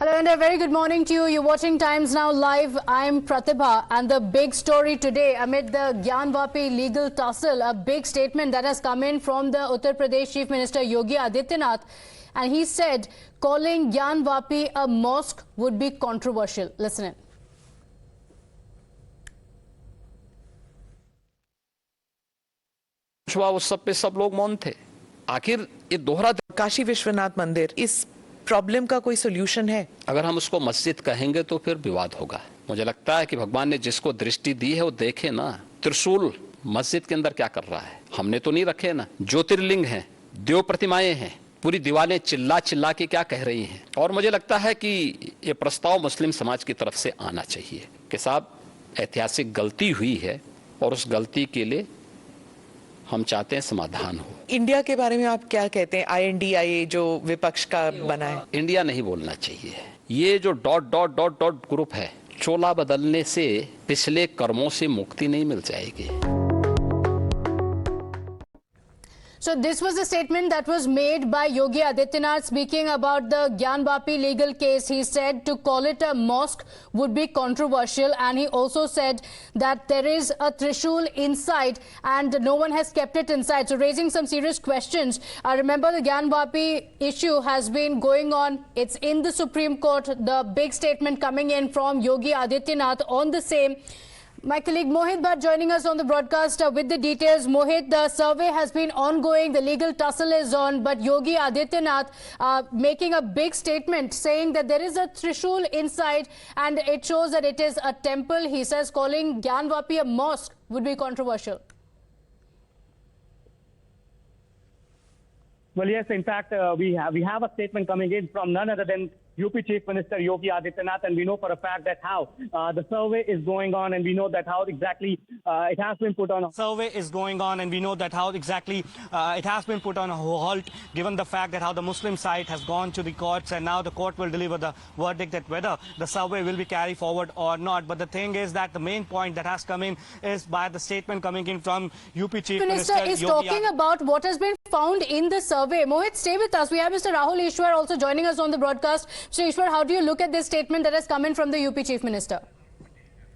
Hello and a very good morning to you. You're watching Times Now Live. I'm Pratibha, and the big story today amid the Gyan Vapi legal tussle, a big statement that has come in from the Uttar Pradesh Chief Minister Yogi Adityanath, and he said calling Gyan Vapi a mosque would be controversial. Listen in. उस सब पे सब लोग मौन थे। आखिर ये दोहरा काशी विश्वनाथ मंदिर, इस प्रॉब्लम का कोई सोल्यूशन है? अगर हम उसको मस्जिद कहेंगे तो फिर विवाद होगा। मुझे लगता है कि भगवान ने जिसको दृष्टि दी है वो देखे ना, त्रिशूल मस्जिद के अंदर क्या कर रहा है। हमने तो नहीं रखे ना, ज्योतिर्लिंग हैं, देव प्रतिमाएं हैं, पूरी दीवारें चिल्ला चिल्ला के क्या कह रही हैं। और मुझे लगता है कि ये प्रस्ताव मुस्लिम समाज की तरफ से आना चाहिए कि साहब ऐतिहासिक गलती हुई है और उस गलती के लिए हम चाहते हैं समाधान हो। इंडिया के बारे में आप क्या कहते हैं? INDIA जो विपक्ष का बना है, इंडिया नहीं बोलना चाहिए। ये जो dot dot dot dot group है, चोला बदलने से पिछले कर्मों से मुक्ति नहीं मिल जाएगी। So this was a statement that was made by Yogi Adityanath speaking about the Gyan Vapi legal case. He said to call it a mosque would be controversial, and he also said that there is a Trishul inside and no one has kept it inside. So raising some serious questions. Remember, the Gyan Vapi issue has been going on. It's in the Supreme Court. The big statement coming in from Yogi Adityanath on the same. My colleague Mohit Bhatt joining us on the broadcast with the details. Mohit, the survey has been ongoing, the legal tussle is on, but Yogi Adityanath making a big statement saying that there is a Trishul inside and it shows that it is a temple. He says calling Gyan Vapi a mosque would be controversial. Well, yes, in fact, we have a statement coming in from none other than UP Chief Minister Yogi Adityanath, and we know for a fact that how the survey is going on, and we know that how exactly it has been put on. Survey is going on, and we know that how exactly it has been put on a halt, given the fact that how the Muslim side has gone to the courts, and now the court will deliver the verdict that whether the survey will be carried forward or not. But the thing is that the main point that has come in is by the statement coming in from UP Chief Minister is talking about what has been found in the survey. Mohit, stay with us. We have Mr. Rahul Ishwar also joining us on the broadcast. Mr. Ishwar, how do you look at this statement that has come in from the UP Chief Minister?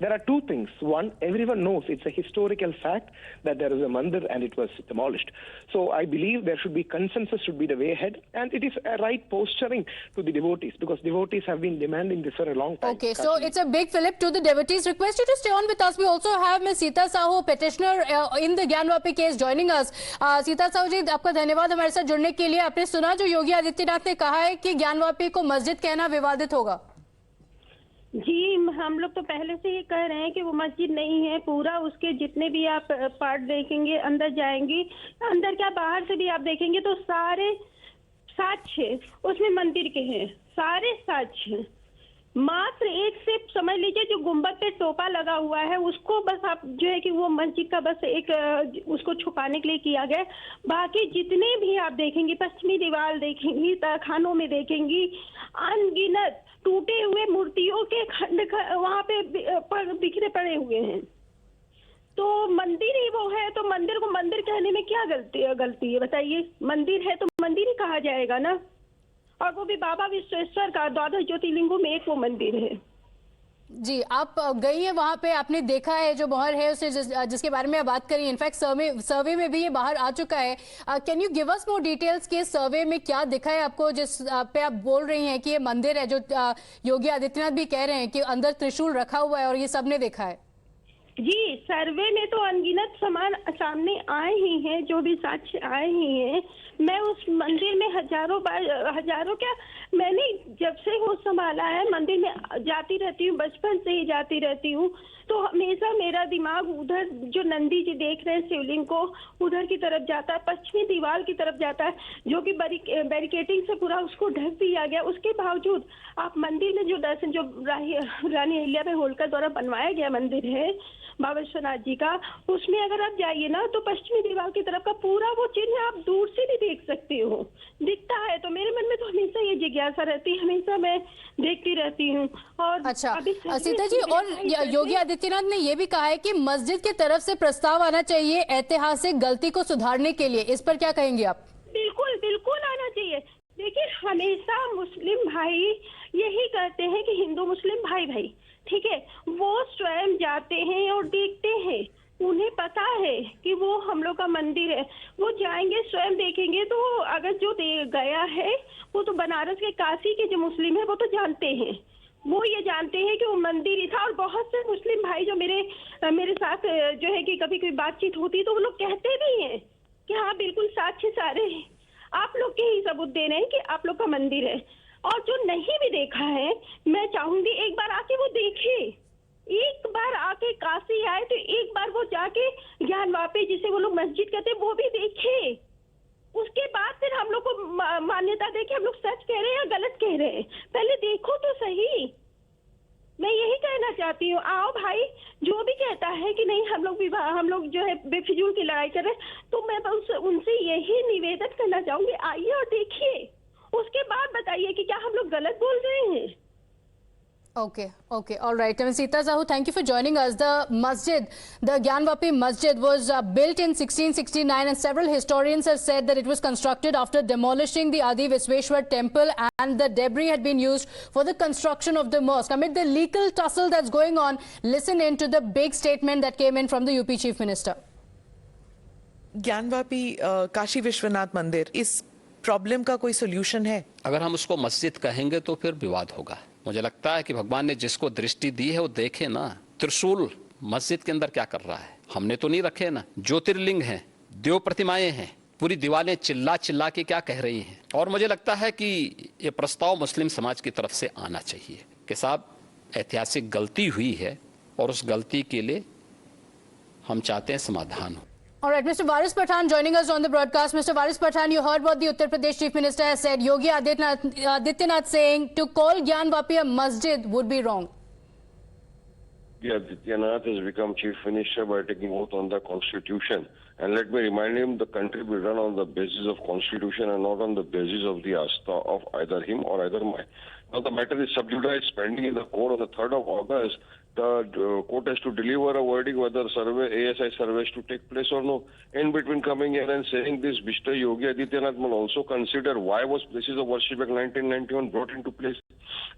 There are two things. One, everyone knows it's a historical fact that there is a mandir and it was demolished. So I believe there should be consensus, should be the way ahead, and it is a right posturing to the devotees because devotees have been demanding this for a long time. Okay, so it's a big fillip to the devotees. Request you to stay on with us. We also have Ms. Sita Sahu, petitioner in the Gyan Vapi case, joining us. Sita Sahu जी, आपका धन्यवाद हमारे साथ जुड़ने के लिए। आपने सुना जो योगी आदित्यनाथ ने कहा है कि ज्ञान वापी को मस्जिद कहना विवादित होगा। जी, हम लोग तो पहले से ही कह रहे हैं कि वो मस्जिद नहीं है। पूरा उसके जितने भी आप पार्ट देखेंगे, अंदर जाएंगी, अंदर क्या बाहर से भी आप देखेंगे तो सारे साक्ष्य उसमें मंदिर के हैं, सारे साक्ष्य। मात्र एक से समझ लीजिए जो गुंबद पे टोपा लगा हुआ है उसको बस आप जो है कि वो मस्जिद का बस एक उसको छुपाने के लिए किया गया। बाकी जितने भी आप देखेंगी, पश्चिमी दीवार देखेंगी, तहखानों में देखेंगी, अनगिनत टूटे हुए मूर्तियों के खंड वहां पे बिखरे पड़े हुए हैं। तो मंदिर ही वो है, तो मंदिर को मंदिर कहने में क्या गलती है बताइए? मंदिर है तो मंदिर ही कहा जाएगा ना, और वो भी बाबा विश्वेश्वर का 12 ज्योतिर्लिंगों में एक वो मंदिर है। जी, आप गई हैं वहां पे, आपने देखा है जो मोहर है उसे जिसके बारे में आप बात करी। इनफैक्ट सर्वे में भी ये बाहर आ चुका है। Can you give us more details के सर्वे में क्या दिखा है आपको, जिस पे आप बोल रही हैं कि ये मंदिर है, जो योगी आदित्यनाथ भी कह रहे हैं कि अंदर त्रिशूल रखा हुआ है और ये सबने देखा है? जी, सर्वे में तो अनगिनत सामान सामने आए ही हैं, जो भी साक्ष्य आए ही हैं। मैं उस मंदिर में हजारों क्या, मैंने जब से होश संभाला है मंदिर में जाती रहती हूँ, बचपन से ही जाती रहती हूँ, तो हमेशा मेरा दिमाग उधर जो नंदी जी देख रहे हैं शिवलिंग को, उधर की तरफ जाता है, पश्चिमी दीवार की तरफ जाता है, जो कि बैरिकेटिंग से पूरा उसको ढक दिया गया। उसके बावजूद आप मंदिर में जो दर्शन, जो रानी अहिल्याबाई होलकर द्वारा बनवाया गया मंदिर है बाबा विश्वनाथ जी का, उसमें अगर आप जाइए ना तो पश्चिमी दीवार की तरफ का पूरा वो चिन्ह आप दूर से भी देख सकते हो, दिखता है। तो मेरे मन में तो हमेशा ये जिज्ञासा रहती है, हमेशा मैं देखती रहती हूँ। और अच्छा सीता जी, और योगी आदित्यनाथ ने ये भी कहा है कि मस्जिद की तरफ से प्रस्ताव आना चाहिए ऐतिहासिक गलती को सुधारने के लिए, इस पर क्या कहेंगे आप? बिल्कुल बिल्कुल आना चाहिए। देखिए, हमेशा मुस्लिम भाई यही कहते हैं कि हिंदू मुस्लिम भाई भाई, ठीक है, वो स्वयं जाते हैं और देखते हैं, उन्हें पता है कि वो हम लोग का मंदिर है, वो जाएंगे स्वयं देखेंगे। तो अगर जो गया है वो तो बनारस के काशी के जो मुस्लिम है वो तो जानते हैं, वो ये जानते हैं कि वो मंदिर ही था। और बहुत से मुस्लिम भाई जो मेरे साथ जो है कि कभी कभी बातचीत होती है तो वो लोग कहते भी हैं कि हाँ बिल्कुल साक्ष्य सारे आप लोग के ही सबूत दे रहे हैं कि आप लोग का मंदिर है। और जो नहीं भी देखा है, मैं चाहूंगी एक बार आके वो देखे, एक बार आके काशी आए तो एक बार वो जाके ज्ञानवापी जिसे वो लोग मस्जिद कहते हैं वो भी देखे। उसके बाद फिर हम लोग को मान्यता दे कि हम लोग सच कह रहे हैं या गलत कह रहे हैं। पहले देखो तो सही। मैं यही कहना चाहती हूँ, आओ भाई, जो भी कहता है कि नहीं हम लोग जो है बेफिजूल की लड़ाई कर रहे हैं, तो मैं उनसे यही निवेदन करना चाहूंगी, आइए और देखिए, उसके बाद बताइए कि क्या हम लोग गलत बोल रहे हैं। Okay, all right. Sita Sahu, thank you for joining us. The masjid, the Gyanvapi Masjid, was built in 1669, and several historians have said that it was constructed after demolishing the Adi Visveshwar temple, and the debris had been used for the construction of the mosque. Amid the legal tussle that's going on, listen in to the big statement that came in from the UP Chief Minister. Gyanvapi Kashi Vishwanath मंदिर, इस problem का कोई solution है? अगर हम उसको मस्जिद कहेंगे तो फिर विवाद होगा। मुझे लगता है कि भगवान ने जिसको दृष्टि दी है वो देखे ना, त्रिशूल मस्जिद के अंदर क्या कर रहा है, हमने तो नहीं रखे ना। ज्योतिर्लिंग हैं, देव प्रतिमाएं हैं, पूरी दीवारें चिल्ला चिल्ला के क्या कह रही हैं। और मुझे लगता है कि ये प्रस्ताव मुस्लिम समाज की तरफ से आना चाहिए कि साहब ऐतिहासिक गलती हुई है और उस गलती के लिए हम चाहते हैं समाधान हो। All right, Mr. Varis Pathan joining us on the broadcast. Mr. Varis Pathan, you heard what the Uttar Pradesh Chief Minister has said. Yogi Adityanath saying to call Gyanvapi a masjid would be wrong. Adityanath has become Chief Minister by taking oath on the Constitution. And let me remind him, the country will run on the basis of Constitution and not on the basis of the asta of either him or either mine. Now the matter is sub judice pending in the court on the 3rd of August. The court has to deliver a verdict whether ASI surveys to take place or no. In between coming here and saying this, Mr. Yogi Adityanath will also consider why was places of worship Act 1991 brought into place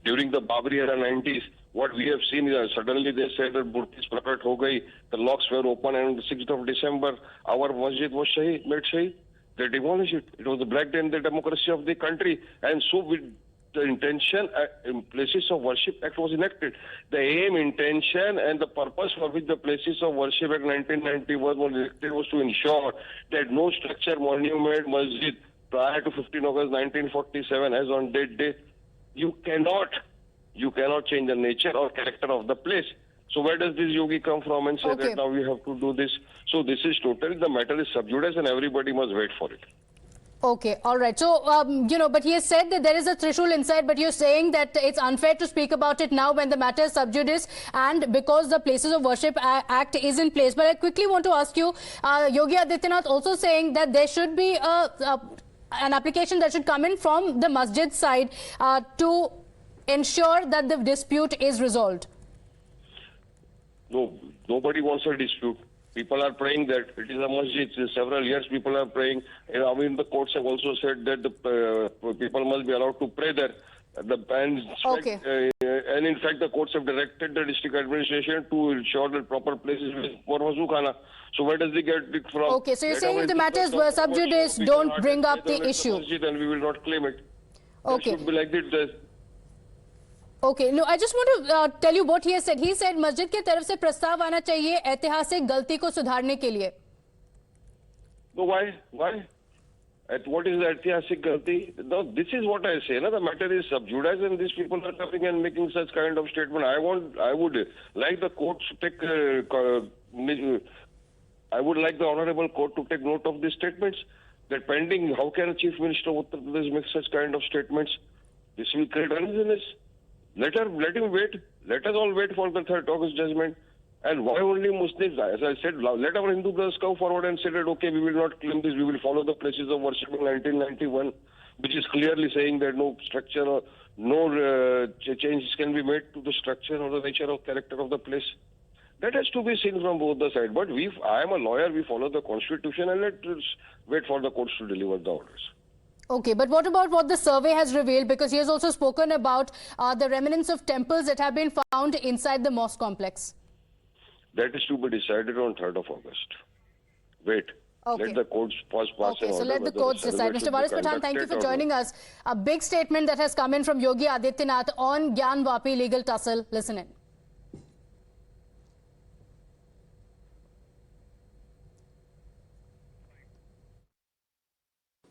during the Babri era 90s. What we have seen is suddenly they said that Murtis Prakat ho gayi, the locks were open, and on the 6th of December, our masjid was made shaheed. They demolished it. It was the black day in the democracy of the country. And so with the intention in Places of Worship Act was enacted. The aim, intention and the purpose for which the Places of Worship Act 1991 was enacted was to ensure that no structure, monument, masjid prior to 15 August 1947 as on that day, you cannot change the nature or character of the place. So where does this yogi come from and say that now we have to do this? So this is totally, the matter is sub judice and everybody must wait for it. Okay, all right. So, but he has said that there is a Trishul inside, but you're saying that it's unfair to speak about it now when the matter is sub judice and because the Places of Worship Act is in place. But I quickly want to ask you, Yogi Adityanath also saying that there should be an application that should come in from the masjid side to ensure that the dispute is resolved. No, nobody wants a dispute. People are praying that it is a masjid. Since several years, people are praying. I mean, the courts have also said that the people must be allowed to pray there. And in fact, the courts have directed the district administration to ensure that proper places for Wazukhana. So where does they get it from? Okay, so you're saying if the matter is sub judice, don't bring up the issue. And we will not claim it. Okay. It should be like this. Okay, no, I just want to tell you what he has said. He said मस्जिद के तरफ से प्रस्ताव आना चाहिए ऐतिहासिक गलती को सुधारने के लिए. No, why? What is the ऐतिहासिक गलती? No, this is what I say. No, the matter is sub judice, and these people are coming and making such kind of statement. I would like the court to take. I would like the honorable court to take note of these statements. That pending, how can a chief minister of Uttar Pradesh make such kind of statements? This will create uneasiness. Let him wait. Let us all wait for the 3rd August judgment. And why only Muslims? As I said, let our Hindu brothers come forward and say that, okay, we will not claim this. We will follow the Places of Worship in 1991, which is clearly saying that no structure or no changes can be made to the structure or the nature or character of the place. That has to be seen from both the sides. But I am a lawyer. We follow the Constitution and let's wait for the courts to deliver the orders. Okay, but what about what the survey has revealed? Because he has also spoken about the remnants of temples that have been found inside the mosque complex. That is to be decided on 3rd of August. Wait. Okay. Let the courts pass Okay, an so order let the whether courts decide. survey Mr. should be Varis Pathan, thank you for conducted or joining not. us. A big statement that has come in from Yogi Adityanath on Gyan Vapi legal tussle. Listen in.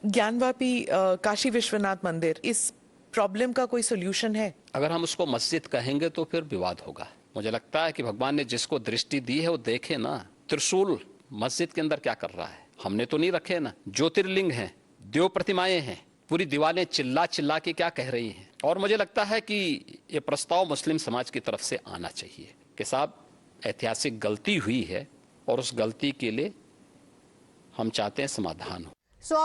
Gyanvapi Kashi Vishwanath मंदिर, इस problem का कोई solution है? अगर हम उसको मस्जिद कहेंगे तो फिर विवाद होगा। मुझे लगता है कि भगवान ने जिसको दृष्टि दी है वो देखे ना, त्रिशूल मस्जिद के अंदर क्या कर रहा है। हमने तो नहीं रखे ना, ज्योतिर्लिंग हैं, देव प्रतिमाएं हैं, पूरी दीवारें चिल्ला चिल्ला के क्या कह रही हैं। और मुझे लगता है कि ये प्रस्ताव मुस्लिम समाज की तरफ से आना चाहिए कि साहब ऐतिहासिक गलती हुई है और उस गलती के लिए हम चाहते हैं समाधान हो। So